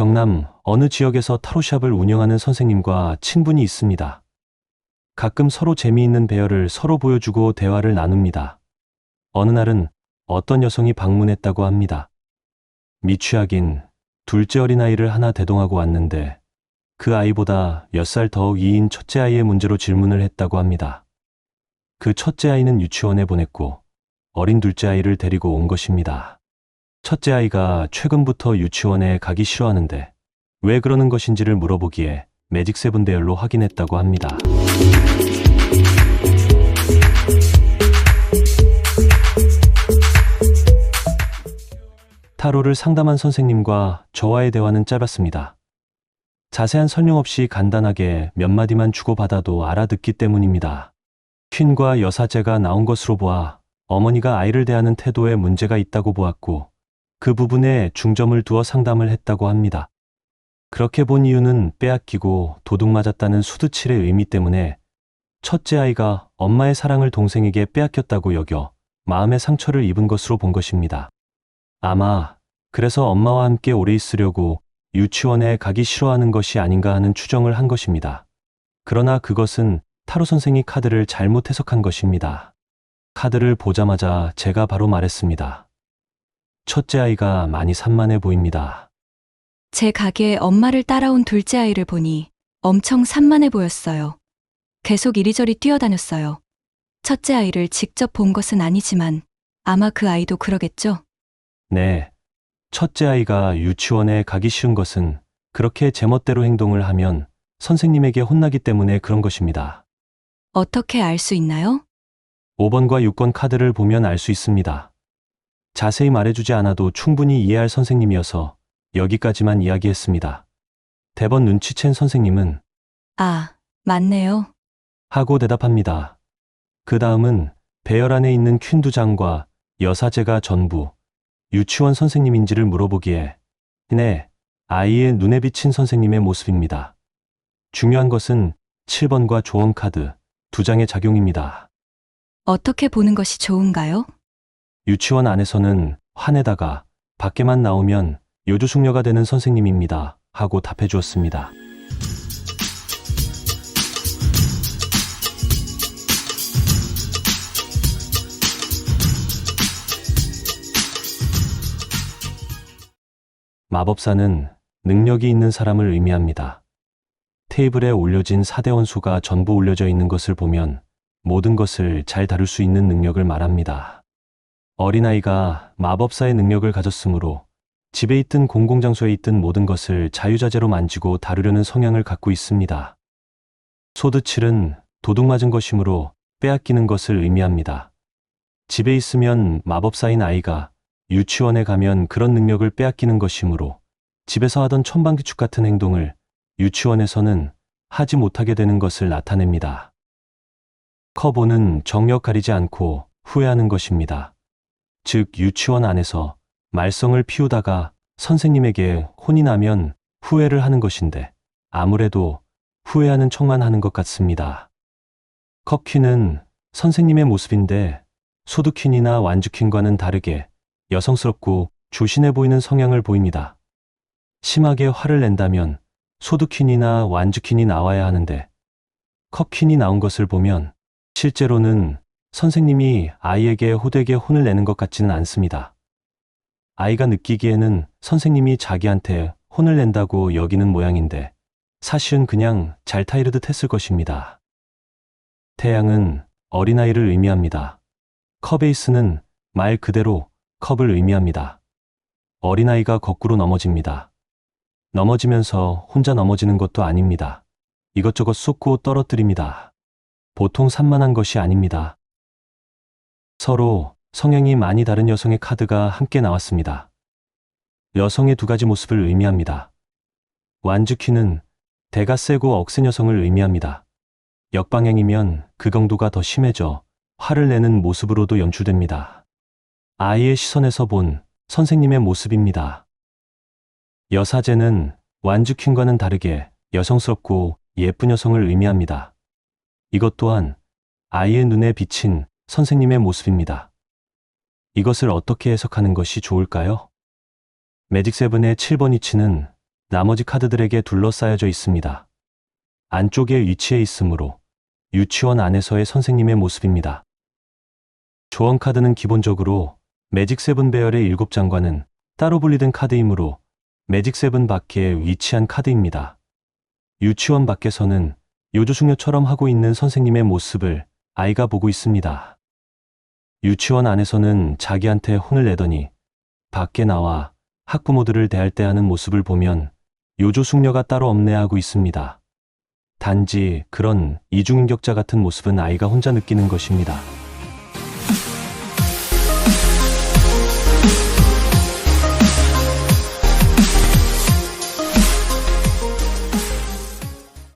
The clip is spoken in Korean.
경남 어느 지역에서 타로샵을 운영하는 선생님과 친분이 있습니다. 가끔 서로 재미있는 배열을 서로 보여주고 대화를 나눕니다. 어느 날은 어떤 여성이 방문했다고 합니다. 미취학인 둘째 어린아이를 하나 대동하고 왔는데 그 아이보다 몇 살 더 위인 첫째 아이의 문제로 질문을 했다고 합니다. 그 첫째 아이는 유치원에 보냈고 어린 둘째 아이를 데리고 온 것입니다. 첫째 아이가 최근부터 유치원에 가기 싫어하는데 왜 그러는 것인지를 물어보기에 매직 세븐 대열로 확인했다고 합니다. 타로를 상담한 선생님과 저와의 대화는 짧았습니다. 자세한 설명 없이 간단하게 몇 마디만 주고받아도 알아듣기 때문입니다. 퀸과 여사제가 나온 것으로 보아 어머니가 아이를 대하는 태도에 문제가 있다고 보았고 그 부분에 중점을 두어 상담을 했다고 합니다. 그렇게 본 이유는 빼앗기고 도둑맞았다는 수두칠의 의미 때문에 첫째 아이가 엄마의 사랑을 동생에게 빼앗겼다고 여겨 마음의 상처를 입은 것으로 본 것입니다. 아마 그래서 엄마와 함께 오래 있으려고 유치원에 가기 싫어하는 것이 아닌가 하는 추정을 한 것입니다. 그러나 그것은 타로 선생이 카드를 잘못 해석한 것입니다. 카드를 보자마자 제가 바로 말했습니다. 첫째 아이가 많이 산만해 보입니다. 제 가게에 엄마를 따라온 둘째 아이를 보니 엄청 산만해 보였어요. 계속 이리저리 뛰어다녔어요. 첫째 아이를 직접 본 것은 아니지만 아마 그 아이도 그러겠죠? 네. 첫째 아이가 유치원에 가기 싫은 것은 그렇게 제멋대로 행동을 하면 선생님에게 혼나기 때문에 그런 것입니다. 어떻게 알 수 있나요? 5번과 6번 카드를 보면 알 수 있습니다. 자세히 말해주지 않아도 충분히 이해할 선생님이어서 여기까지만 이야기했습니다. 대번 눈치챈 선생님은 아, 맞네요. 하고 대답합니다. 그 다음은 배열 안에 있는 퀸 2장과 여사제가 전부 유치원 선생님인지를 물어보기에 네, 아이의 눈에 비친 선생님의 모습입니다. 중요한 것은 7번과 조언 카드 2장의 작용입니다. 어떻게 보는 것이 좋은가요? 유치원 안에서는 화내다가 밖에만 나오면 요조숙녀가 되는 선생님입니다. 하고 답해 주었습니다. 마법사는 능력이 있는 사람을 의미합니다. 테이블에 올려진 4대 원소가 전부 올려져 있는 것을 보면 모든 것을 잘 다룰 수 있는 능력을 말합니다. 어린아이가 마법사의 능력을 가졌으므로 집에 있든 공공장소에 있든 모든 것을 자유자재로 만지고 다루려는 성향을 갖고 있습니다. 소드칠은 도둑맞은 것이므로 빼앗기는 것을 의미합니다. 집에 있으면 마법사인 아이가 유치원에 가면 그런 능력을 빼앗기는 것이므로 집에서 하던 천방지축 같은 행동을 유치원에서는 하지 못하게 되는 것을 나타냅니다. 커보는 정력 가리지 않고 후회하는 것입니다. 즉 유치원 안에서 말썽을 피우다가 선생님에게 혼이 나면 후회를 하는 것인데 아무래도 후회하는 척만 하는 것 같습니다. 컵퀸은 선생님의 모습인데 소드퀸이나 완주퀸과는 다르게 여성스럽고 조신해 보이는 성향을 보입니다. 심하게 화를 낸다면 소드퀸이나 완주퀸이 나와야 하는데 컵퀸이 나온 것을 보면 실제로는 선생님이 아이에게 호되게 혼을 내는 것 같지는 않습니다. 아이가 느끼기에는 선생님이 자기한테 혼을 낸다고 여기는 모양인데 사실은 그냥 잘 타이르듯 했을 것입니다. 태양은 어린아이를 의미합니다. 컵에이스는 말 그대로 컵을 의미합니다. 어린아이가 거꾸로 넘어집니다. 넘어지면서 혼자 넘어지는 것도 아닙니다. 이것저것 쏟고 떨어뜨립니다. 보통 산만한 것이 아닙니다. 서로 성향이 많이 다른 여성의 카드가 함께 나왔습니다. 여성의 2가지 모습을 의미합니다. 완주퀸은 대가 세고 억센 여성을 의미합니다. 역방향이면 그 강도가 더 심해져 화를 내는 모습으로도 연출됩니다. 아이의 시선에서 본 선생님의 모습입니다. 여사제는 완주퀸과는 다르게 여성스럽고 예쁜 여성을 의미합니다. 이것 또한 아이의 눈에 비친 선생님의 모습입니다. 이것을 어떻게 해석하는 것이 좋을까요? 매직 세븐의 7번 위치는 나머지 카드들에게 둘러싸여져 있습니다. 안쪽에 위치해 있으므로 유치원 안에서의 선생님의 모습입니다. 조언 카드는 기본적으로 매직 세븐 배열의 7장과는 따로 분리된 카드이므로 매직 세븐 밖에 위치한 카드입니다. 유치원 밖에서는 요조숙녀처럼 하고 있는 선생님의 모습을 아이가 보고 있습니다. 유치원 안에서는 자기한테 혼을 내더니 밖에 나와 학부모들을 대할 때 하는 모습을 보면 요조숙녀가 따로 없네하고 있습니다. 단지 그런 이중인격자 같은 모습은 아이가 혼자 느끼는 것입니다.